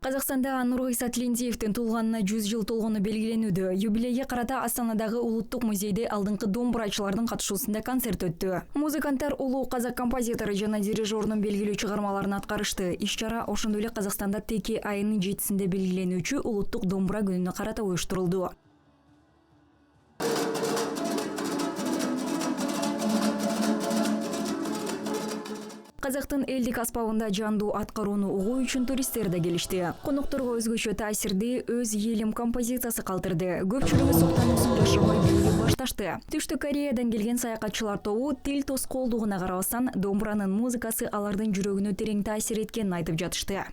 Казакстанда Нургыйса Тилендиевдин туулганына 100 жыл толгону белгиленүүдө. Юбилейге карата Астанадагы Улуттук музейде алдыңкы домбурачылардын катышуусунда концерт өттү. Музыканттар улуу казак композитору жана дирижерунун белгилүү чыгармаларын аткарышты. Иш-чара ошондой эле Казакстанда теке айынын 7-синде белгиленүүчү Улуттук домбура күнүнө карата уюштурулду. Казактын элдик аспабында жандуу аткарууну угуу үчүн туристтер да келишти. Конокторго өзгөчө таасирди өз елим композициясы калтырды. Көпчүлүгү Соктанымсын жашырбай билип башташты. Түштүк Кореядан келген саякатчылар тобу тил тоскоолдугуна карабастан домбуранын музыкасы алардын жүрөгүнө терең таасир эткенин айтып жатышты.